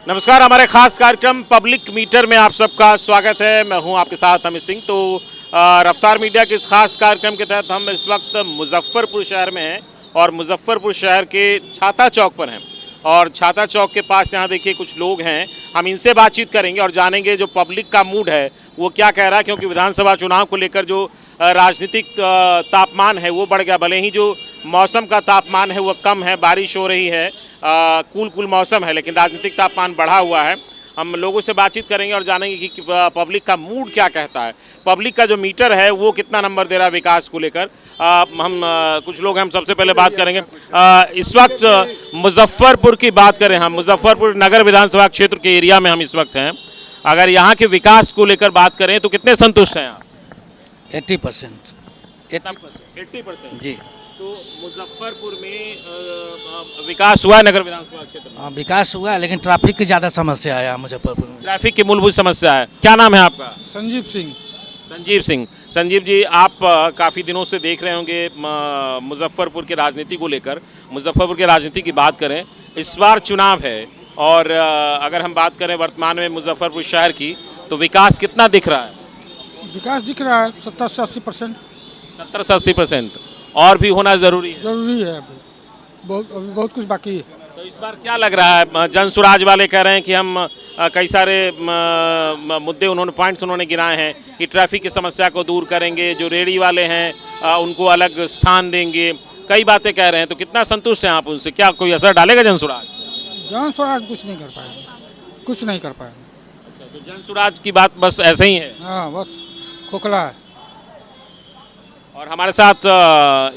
नमस्कार, हमारे खास कार्यक्रम पब्लिक मीटर में आप सबका स्वागत है। मैं हूं आपके साथ अमित सिंह। तो रफ्तार मीडिया के इस खास कार्यक्रम के तहत हम इस वक्त मुजफ्फरपुर शहर में हैं और मुजफ्फरपुर शहर के छाता चौक पर हैं और छाता चौक के पास यहाँ देखिए कुछ लोग हैं। हम इनसे बातचीत करेंगे और जानेंगे जो पब्लिक का मूड है वो क्या कह रहा है, क्योंकि विधानसभा चुनाव को लेकर जो राजनीतिक तापमान है वो बढ़ गया। भले ही जो मौसम का तापमान है वो कम है, बारिश हो रही है, कूल मौसम है, लेकिन राजनीतिक तापमान बढ़ा हुआ है। हम लोगों से बातचीत करेंगे और जानेंगे कि पब्लिक का मूड क्या कहता है, पब्लिक का जो मीटर है वो कितना नंबर दे रहा है विकास को लेकर। हम कुछ लोग हैं, हम सबसे पहले बात करेंगे। इस वक्त मुजफ्फरपुर की बात करें, हम मुजफ्फरपुर नगर विधानसभा क्षेत्र के एरिया में हम इस वक्त हैं। अगर यहाँ के विकास को लेकर बात करें तो कितने संतुष्ट हैं आप? 80%। 80% जी। तो मुजफ्फरपुर में विकास हुआ है नगर विधानसभा क्षेत्र में? हाँ, विकास हुआ है, लेकिन ट्रैफिक की ज़्यादा समस्या है यहाँ मुजफ्फरपुर में। ट्रैफिक की मूलभूत समस्या है। क्या नाम है आपका? संजीव सिंह। संजीव सिंह। संजीव जी, आप काफ़ी दिनों से देख रहे होंगे मुजफ्फरपुर की राजनीति को लेकर। मुजफ्फरपुर की राजनीति की बात करें, इस बार चुनाव है और अगर हम बात करें वर्तमान में मुजफ्फरपुर शहर की, तो विकास कितना दिख रहा है? विकास दिख रहा है 70 से 80%। 70 से 80%। और भी होना ज़रूरी है? जरूरी है, अभी बहुत कुछ बाकी है। तो इस बार क्या लग रहा है? जन सुराज वाले कह रहे हैं कि हम कई सारे मुद्दे पॉइंट्स उन्होंने गिनाए हैं कि ट्रैफिक की समस्या को दूर करेंगे, जो रेहड़ी वाले हैं उनको अलग स्थान देंगे, कई बातें कह रहे हैं। तो कितना संतुष्ट हैं आप उनसे? क्या कोई असर डालेगा जन सुराज? जन स्वराज कुछ नहीं कर पाएगा, कुछ नहीं कर पाएगा। तो जन सुराज की बात बस ऐसे ही है? हाँ, बस खोखला है। और हमारे साथ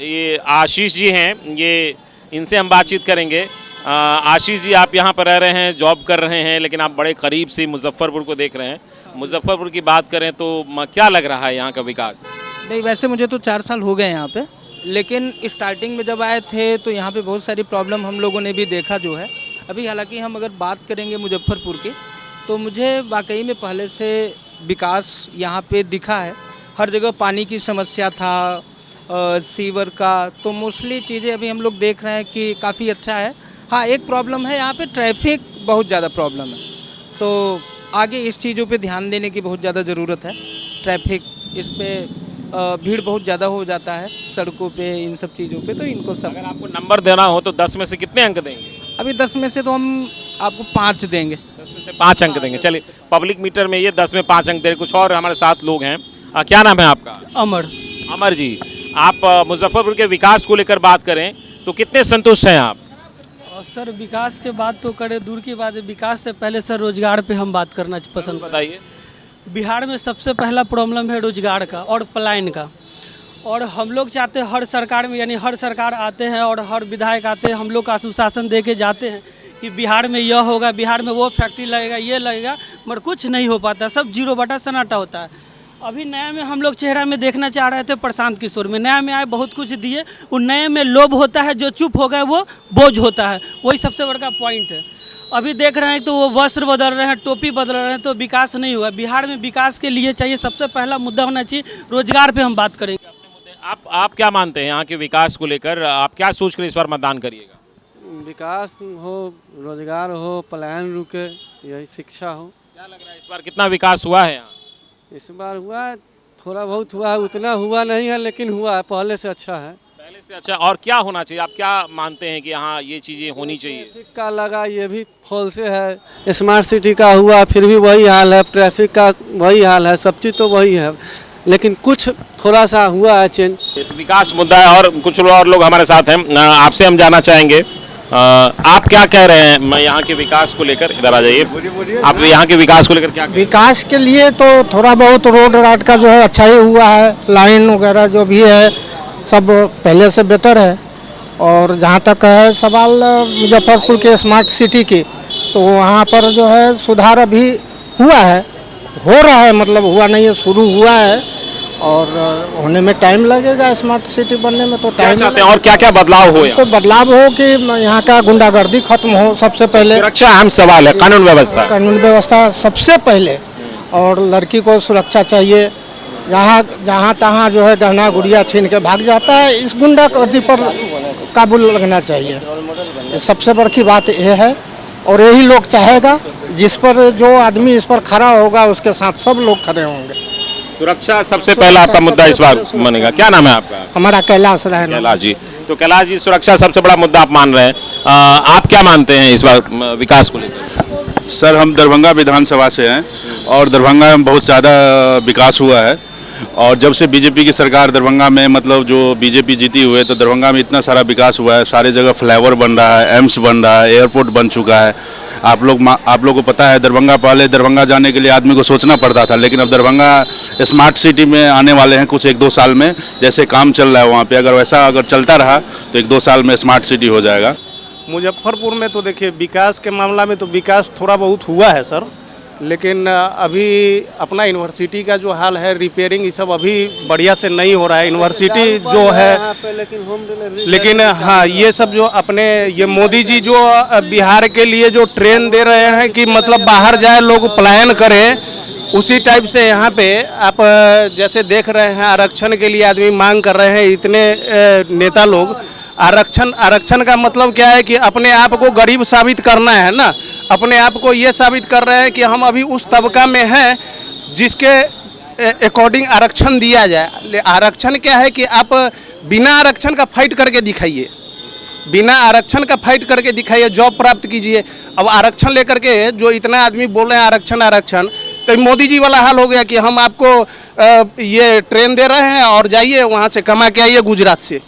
ये आशीष जी हैं, ये इनसे हम बातचीत करेंगे। आशीष जी, आप यहाँ पर रह रहे हैं, जॉब कर रहे हैं, लेकिन आप बड़े करीब से मुजफ्फरपुर को देख रहे हैं। मुजफ्फरपुर की बात करें तो क्या लग रहा है यहाँ का विकास? नहीं, वैसे मुझे तो 4 साल हो गए यहाँ पे, लेकिन स्टार्टिंग में जब आए थे तो यहाँ पे बहुत सारी प्रॉब्लम हम लोगों ने भी देखा जो है। अभी हालांकि हम अगर बात करेंगे मुजफ्फरपुर की, तो मुझे वाकई में पहले से विकास यहाँ पे दिखा है। हर जगह पानी की समस्या था, सीवर का, तो मोस्टली चीज़ें अभी हम लोग देख रहे हैं कि काफ़ी अच्छा है। हाँ, एक प्रॉब्लम है यहाँ पे, ट्रैफिक बहुत ज़्यादा प्रॉब्लम है, तो आगे इस चीज़ों पे ध्यान देने की बहुत ज़्यादा ज़रूरत है। ट्रैफिक, इस पे भीड़ बहुत ज़्यादा हो जाता है सड़कों पे, इन सब चीज़ों पे, तो इनको सब। अगर आपको नंबर देना हो तो 10 में से कितने अंक देंगे? अभी 10 में से तो हम आपको 5 देंगे। 10 में से 5 अंक देंगे। चलिए, पब्लिक मीटर में ये 10 में 5 अंक दे। कुछ और हमारे साथ लोग हैं। क्या नाम है आपका? अमर। अमर जी, आप मुजफ्फरपुर के विकास को लेकर बात करें तो कितने संतुष्ट हैं आप? सर, विकास के बात तो करें दूर की बात है। विकास से पहले सर रोजगार पे हम बात करना पसंद। बताइए। बिहार में सबसे पहला प्रॉब्लम है रोजगार का और पलायन का, और हम लोग चाहते हैं हर सरकार में, यानी हर सरकार आते हैं और हर विधायक आते हैं, हम लोग का सुशासन दे के जाते हैं कि बिहार में यह होगा, बिहार में वो फैक्ट्री लगेगा, ये लगेगा, मगर कुछ नहीं हो पाता, सब 0 बटा सन्नाटा होता है। अभी नया में हम लोग चेहरा में देखना चाह रहे थे प्रशांत किशोर में, नया में आए बहुत कुछ दिए, उस नए में लोभ होता है, जो चुप हो गए वो बोझ होता है, वही सबसे बड़ा पॉइंट है। अभी देख रहे हैं तो वो वस्त्र बदल रहे हैं, टोपी बदल रहे हैं, तो विकास नहीं हुआ। बिहार में विकास के लिए चाहिए, सबसे पहला मुद्दा होना चाहिए रोजगार पे हम बात करेंगे। आप क्या मानते हैं यहाँ के विकास को लेकर? आप क्या सोच कर इस बार मतदान करिएगा? विकास हो, रोजगार हो, पलायन रुके, यही शिक्षा हो। क्या लग रहा है इस बार कितना विकास हुआ है यहाँ? इस बार हुआ है, थोड़ा बहुत हुआ है, उतना हुआ नहीं है, लेकिन हुआ है, पहले से अच्छा है। पहले से अच्छा। और क्या होना चाहिए? आप क्या मानते हैं कि यहाँ ये चीज़ें होनी चाहिए? ट्रैफिक का लगा, ये भी फॉल से है। स्मार्ट सिटी का हुआ, फिर भी वही हाल है। ट्रैफिक का वही हाल है, सब चीज़ तो वही है, लेकिन कुछ थोड़ा सा हुआ है चेंज। विकास मुद्दा है। और कुछ और लोग हमारे साथ हैं, आपसे हम जानना चाहेंगे, आप क्या कह रहे हैं मैं यहाँ के विकास को लेकर? इधर आ जाइए। आप यहाँ के विकास को लेकर क्या कह रहे हैं? विकास के लिए तो थोड़ा बहुत रोड राट का जो है अच्छा ही हुआ है, लाइन वगैरह जो भी है सब पहले से बेहतर है। और जहाँ तक है सवाल मुजफ्फरपुर के स्मार्ट सिटी की, तो वहाँ पर जो है सुधार अभी हुआ है, हो रहा है, मतलब हुआ नहीं है, शुरू हुआ है, और होने में टाइम लगेगा। स्मार्ट सिटी बनने में तो टाइम चाहते हैं। और क्या क्या बदलाव हो? तो बदलाव हो कि यहाँ का गुंडागर्दी खत्म हो, सबसे पहले सुरक्षा अहम सवाल है, कानून व्यवस्था सबसे पहले, और लड़की को सुरक्षा चाहिए। जहाँ तहाँ जो है गहना गुड़िया छीन के भाग जाता है, इस गुंडागर्दी पर काबू लगना चाहिए। सबसे बड़ी बात यह है और यही लोग चाहेगा, जिस पर जो आदमी इस पर खड़ा होगा उसके साथ सब लोग खड़े होंगे। सुरक्षा सबसे पहला आपका मुद्दा इस बार बनेगा। क्या नाम है आपका? हमारा कैलाश रहे कैलाश जी। तो कैलाश जी, सुरक्षा सबसे बड़ा मुद्दा आप मान रहे हैं, आप क्या मानते हैं इस बार विकास को लेकर? सर, हम दरभंगा विधानसभा से हैं और दरभंगा में बहुत ज़्यादा विकास हुआ है। और जब से बीजेपी की सरकार दरभंगा में, मतलब जो बीजेपी जीती हुई है, तो दरभंगा में इतना सारा विकास हुआ है। सारे जगह फ्लाईओवर बन रहा है, एम्स बन रहा है, एयरपोर्ट बन चुका है। आप लोग को पता है, दरभंगा जाने के लिए आदमी को सोचना पड़ता था, लेकिन अब दरभंगा स्मार्ट सिटी में आने वाले हैं कुछ 1-2 साल में। जैसे काम चल रहा है वहाँ पे, अगर चलता रहा तो 1-2 साल में स्मार्ट सिटी हो जाएगा। मुजफ्फरपुर में तो देखिए, विकास के मामला में तो विकास थोड़ा बहुत हुआ है सर, लेकिन अभी अपना यूनिवर्सिटी का जो हाल है, रिपेयरिंग ये सब अभी बढ़िया से नहीं हो रहा है। यूनिवर्सिटी जो है, लेकिन हाँ, ये सब जो अपने ये मोदी जी जो बिहार के लिए जो ट्रेन दे रहे हैं कि मतलब बाहर जाए लोग पलायन करें, उसी टाइप से यहाँ पे आप जैसे देख रहे हैं, आरक्षण के लिए आदमी मांग कर रहे हैं, इतने नेता लोग। आरक्षण का मतलब क्या है कि अपने आप को गरीब साबित करना है ना, अपने आप को ये साबित कर रहे हैं कि हम अभी उस तबका में हैं जिसके अकॉर्डिंग आरक्षण दिया जाए। आरक्षण क्या है कि आप बिना आरक्षण का फाइट करके दिखाइए, बिना आरक्षण का फाइट करके दिखाइए, जॉब प्राप्त कीजिए। अब आरक्षण लेकर के जो इतना आदमी बोल रहे हैं आरक्षण, तो मोदी जी वाला हाल हो गया कि हम आपको ये ट्रेन दे रहे हैं और जाइए वहाँ से कमा के आइए गुजरात से,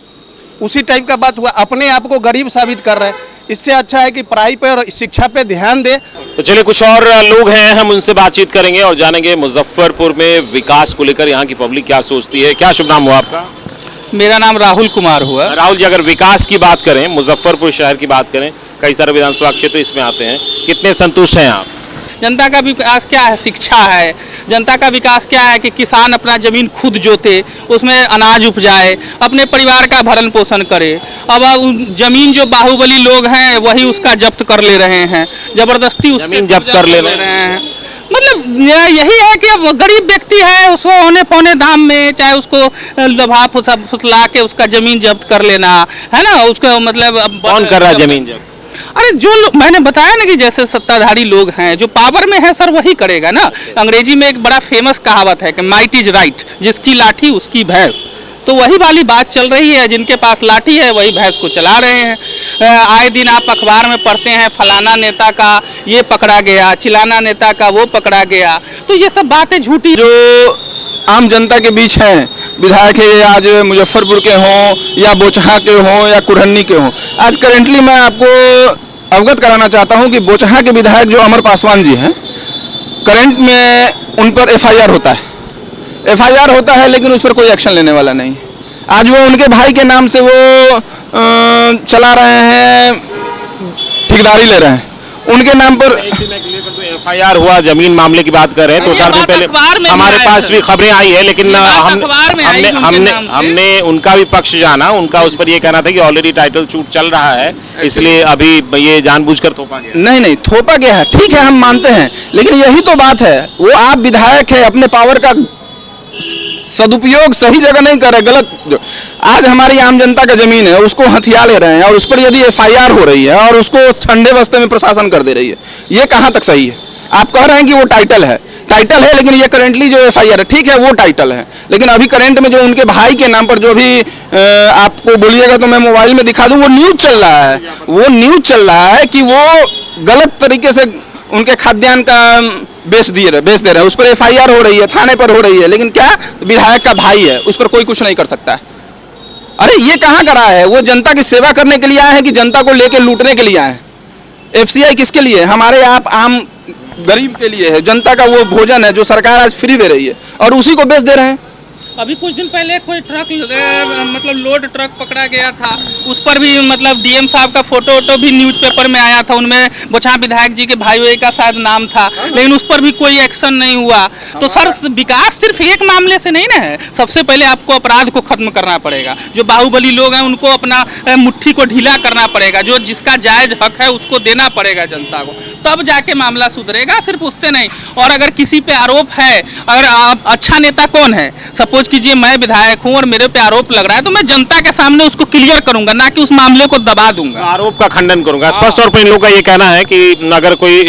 उसी टाइप का बात हुआ। अपने आप को गरीब साबित कर रहे हैं। इससे अच्छा है कि पढ़ाई पे और शिक्षा पे ध्यान दे। तो चलिए, कुछ और लोग हैं, हम उनसे बातचीत करेंगे और जानेंगे मुजफ्फरपुर में विकास को लेकर यहाँ की पब्लिक क्या सोचती है। क्या शुभ नाम हुआ आपका? मेरा नाम राहुल कुमार हुआ। राहुल जी, अगर विकास की बात करें, मुजफ्फरपुर शहर की बात करें, कई सारे विधानसभा क्षेत्र इसमें आते हैं, कितने संतुष्ट हैं आप? जनता का विकास क्या है? शिक्षा है। जनता का विकास क्या है कि किसान अपना ज़मीन खुद जोते, उसमें अनाज उपजाए, अपने परिवार का भरण पोषण करे। अब ज़मीन जो बाहुबली लोग हैं वही उसका जब्त कर ले रहे हैं, ज़बरदस्ती उससे ज़मीन जब्त कर ले रहे हैं। मतलब यही है कि अब गरीब व्यक्ति है, उसको औने पौने दाम में, चाहे उसको लभा फुसला के उसका ज़मीन जब्त कर लेना है ना, उसको मतलब कौन कर रहा है ज़मीन जब्त? अरे जो मैंने बताया ना कि जैसे सत्ताधारी लोग हैं, जो पावर में है सर, वही करेगा ना। अंग्रेजी में एक बड़ा फेमस कहावत है कि माइट इज राइट, जिसकी लाठी उसकी भैंस। तो वही वाली बात चल रही है, जिनके पास लाठी है वही भैंस को चला रहे हैं। आए दिन आप अखबार में पढ़ते हैं, फलाना नेता का ये पकड़ा गया, चिलाना नेता का वो पकड़ा गया। तो ये सब बातें झूठी जो आम जनता के बीच हैं, विधायक है आज मुजफ्फरपुर के हों या बोचहा के हों या कुरहन्नी के हों। आज करेंटली मैं आपको अवगत कराना चाहता हूं कि बोचहा के विधायक जो अमर पासवान जी हैं, करंट में उन पर एफआईआर होता है, लेकिन उस पर कोई एक्शन लेने वाला नहीं। आज वो उनके भाई के नाम से वो चला रहे हैं, ठेकेदारी ले रहे हैं, उनके नाम पर एफआईआर हुआ। जमीन मामले की बात कर रहे हैं, 2-4 दिन पहले हमारे पास भी खबरें आई है, लेकिन हमने उनका भी पक्ष जाना। उनका उस पर ये कहना था कि ऑलरेडी टाइटल शूट चल रहा है, इसलिए अभी ये जानबूझकर थोपा गया। नहीं थोपा गया है, ठीक है, हम मानते हैं, लेकिन यही तो बात है। वो आप विधायक है, अपने पावर का सदुपयोग सही जगह नहीं कर रहे, गलत। आज हमारी आम जनता का जमीन है, उसको हथिया ले रहे हैं, और उस पर यदि एफआईआर हो रही है और उसको ठंडे बस्ते में प्रशासन कर दे रही है, ये कहाँ तक सही है? आप कह रहे हैं कि वो टाइटल है, लेकिन ये करेंटली जो एफआईआर है, ठीक है वो टाइटल है, लेकिन अभी करंट में जो उनके भाई के नाम पर जो भी आपको बोलिएगा तो मैं मोबाइल में दिखा दूं, वो न्यूज चल रहा है कि वो गलत तरीके से उनके खाद्यान्न का बेच दे रहे हैं। उस पर एफआईआर हो रही है, थाने पर हो रही है, लेकिन क्या विधायक का भाई है, उस पर कोई कुछ नहीं कर सकता है। अरे ये कहाँ करा है? वो जनता की सेवा करने के लिए आए हैं कि जनता को लेकर लूटने के लिए आए हैं? एफसीआई किसके लिए? हमारे आप आम गरीब के लिए है। जनता का वो भोजन है जो सरकार आज फ्री दे रही है और उसी को बेच दे रहे हैं। अभी कुछ दिन पहले कोई ट्रक मतलब लोड ट्रक पकड़ा गया था, उस पर भी मतलब डीएम साहब का फोटो भी न्यूज़पेपर में आया था, उनमें बोचहा विधायक जी के भाई का शायद नाम था, लेकिन उस पर भी कोई एक्शन नहीं हुआ। तो सर, विकास सिर्फ एक मामले से नहीं ना है। सबसे पहले आपको अपराध को खत्म करना पड़ेगा, जो बाहुबली लोग हैं उनको अपना मुट्ठी को ढीला करना पड़ेगा, जो जिसका जायज हक है उसको देना पड़ेगा जनता को। तब जाके मामला सुधरेगा, सिर्फ उससे नहीं। और अगर किसी पे आरोप है, अगर आप अच्छा नेता कौन है, सपोज कीजिए मैं विधायक हूँ और मेरे पे आरोप लग रहा है, तो मैं जनता के सामने उसको क्लियर करूंगा, ना कि उस मामले को दबा दूंगा। आरोप का खंडन करूंगा। स्पष्ट तौर पर इन लोगों का ये कहना है कि अगर कोई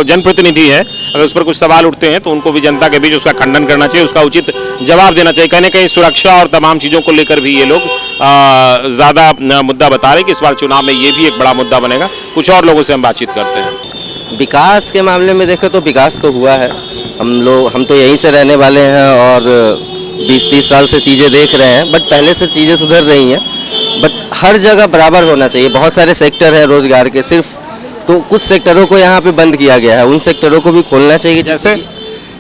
जनप्रतिनिधि है, अगर उस पर कुछ सवाल उठते हैं तो उनको भी जनता के बीच उसका खंडन करना चाहिए, उसका उचित जवाब देना चाहिए। कहीं ना कहीं सुरक्षा और तमाम चीज़ों को लेकर भी ये लोग ज़्यादा मुद्दा बता रहे हैं कि इस बार चुनाव में ये भी एक बड़ा मुद्दा बनेगा। कुछ और लोगों से हम बातचीत करते हैं। विकास के मामले में देखें तो विकास तो हुआ है। हम तो यहीं से रहने वाले हैं और 20-30 साल से चीज़ें देख रहे हैं, बट पहले से चीज़ें सुधर रही हैं। बट हर जगह बराबर होना चाहिए। बहुत सारे सेक्टर हैं रोजगार के, सिर्फ तो कुछ सेक्टरों को यहाँ पे बंद किया गया है, उन सेक्टरों को भी खोलना चाहिए।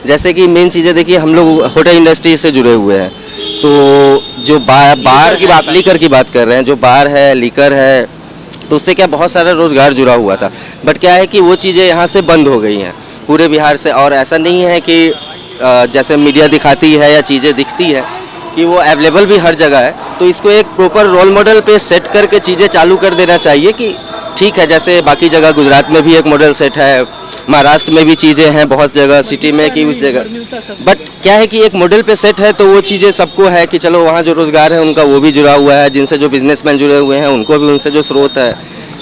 जैसे कि मेन चीज़ें देखिए, हम लोग होटल इंडस्ट्री से जुड़े हुए हैं, तो जो बार की बात, लीकर की बात कर रहे हैं, जो बार है, लीकर है, तो उससे क्या बहुत सारा रोजगार जुड़ा हुआ था। बट क्या है कि वो चीज़ें यहाँ से बंद हो गई हैं पूरे बिहार से। और ऐसा नहीं है कि जैसे मीडिया दिखाती है या चीज़ें दिखती है कि वो अवेलेबल भी हर जगह है। तो इसको एक प्रॉपर रोल मॉडल पे सेट करके चीज़ें चालू कर देना चाहिए कि ठीक है, जैसे बाकी जगह गुजरात में भी एक मॉडल सेट है, महाराष्ट्र में भी चीज़ें हैं बहुत जगह, सिटी में कि उस जगह। बट क्या है कि एक मॉडल पे सेट है तो वो चीज़ें सबको है कि चलो वहाँ जो रोज़गार है उनका वो भी जुड़ा हुआ है, जिनसे जो बिजनेसमैन जुड़े हुए हैं उनको भी उनसे जो स्रोत है।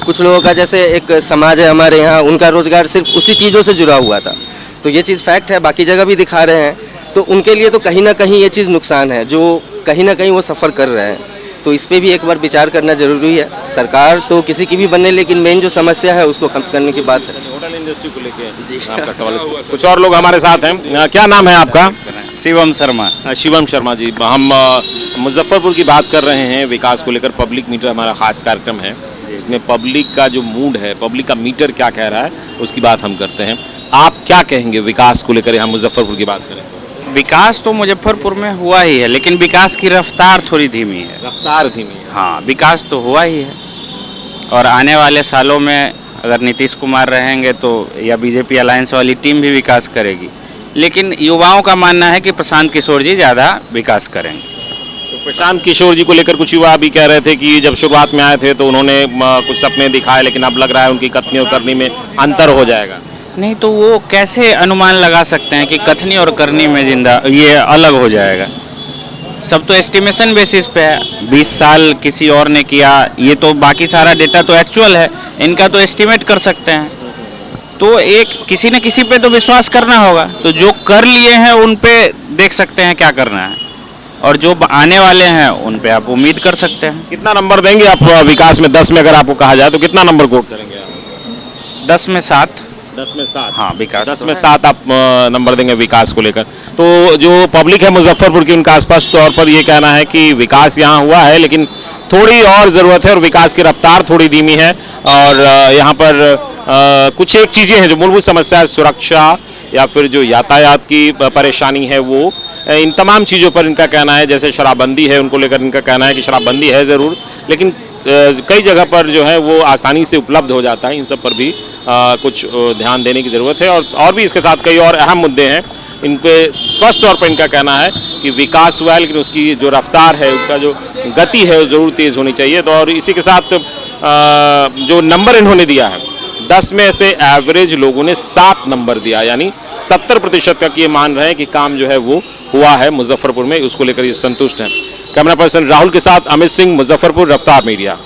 कुछ लोगों का जैसे एक समाज है हमारे यहाँ, उनका रोज़गार सिर्फ उसी चीज़ों से जुड़ा हुआ था। तो ये चीज़ फैक्ट है, बाकी जगह भी दिखा रहे हैं। तो उनके लिए तो कहीं ना कहीं ये चीज़ नुकसान है, जो कहीं ना कहीं वो सफ़र कर रहे हैं। तो इस पर भी एक बार विचार करना जरूरी है। सरकार तो किसी की भी बने, लेकिन मेन जो समस्या है उसको खत्म करने की बात है। होटल इंडस्ट्री को लेके जी आपका सवाल। कुछ और लोग हमारे साथ हैं। क्या नाम है आपका? शिवम शर्मा। शिवम शर्मा जी, हम मुजफ्फरपुर की बात कर रहे हैं। विकास को लेकर पब्लिक मीटर हमारा खास कार्यक्रम है, इसमें पब्लिक का जो मूड है, पब्लिक का मीटर क्या कह रहा है, उसकी बात हम करते हैं। आप क्या कहेंगे विकास को लेकर? यहाँ मुजफ्फरपुर की बात करें, विकास तो मुजफ्फरपुर में हुआ ही है, लेकिन विकास की रफ्तार थोड़ी धीमी है। रफ्तार धीमी है? हाँ, विकास तो हुआ ही है। और आने वाले सालों में अगर नीतीश कुमार रहेंगे तो या बीजेपी अलायंस वाली टीम भी विकास करेगी, लेकिन युवाओं का मानना है कि प्रशांत किशोर जी ज़्यादा विकास करेंगे। तो प्रशांत किशोर जी को लेकर कुछ युवा भी कह रहे थे कि जब शुरुआत में आए थे तो उन्होंने कुछ सपने दिखाए, लेकिन अब लग रहा है उनकी कथनी और करनी में अंतर हो जाएगा। नहीं तो वो कैसे अनुमान लगा सकते हैं कि कथनी और करनी में ये अलग हो जाएगा? सब तो एस्टिमेशन बेसिस पे है। 20 साल किसी और ने किया, ये तो बाकी सारा डेटा तो एक्चुअल है, इनका तो एस्टिमेट कर सकते हैं। तो एक किसी न किसी पे तो विश्वास करना होगा। तो जो कर लिए हैं उन पे देख सकते हैं क्या करना है, और जो आने वाले हैं उन पे आप उम्मीद कर सकते हैं। कितना नंबर देंगे आप विकास में? 10 में अगर आपको कहा जाए तो कितना नंबर कोट करेंगे आप? 10 में 7। 10 में 7? हाँ, विकास 10 में 7 आप नंबर देंगे विकास को लेकर। तो जो पब्लिक है मुजफ्फरपुर की, उनका स्पष्ट तौर पर ये कहना है कि विकास यहाँ हुआ है, लेकिन थोड़ी और ज़रूरत है और विकास की रफ्तार थोड़ी धीमी है। और यहाँ पर कुछ एक चीज़ें हैं जो मूलभूत समस्या है, सुरक्षा या फिर जो यातायात की परेशानी है, वो इन तमाम चीज़ों पर इनका कहना है। जैसे शराबबंदी है, उनको लेकर इनका कहना है कि शराबबंदी है ज़रूर, लेकिन कई जगह पर जो है वो आसानी से उपलब्ध हो जाता है। इन सब पर भी कुछ ध्यान देने की ज़रूरत है। और भी इसके साथ कई और अहम मुद्दे हैं, इन पे स्पष्ट तौर पर इनका कहना है कि विकास हुआ है, लेकिन उसकी जो रफ्तार है, उसका जो गति है, वो ज़रूर तेज़ होनी चाहिए। तो और इसी के साथ जो नंबर इन्होंने दिया है, 10 में से एवरेज लोगों ने 7 नंबर दिया, यानी 70% तक ये मान रहे हैं कि काम जो है वो हुआ है मुजफ्फरपुर में। उसको लेकर ये संतुष्ट हैं। कैमरा पर्सन राहुल के साथ अमित सिंह, मुजफ्फरपुर, रफ्तार मीडिया।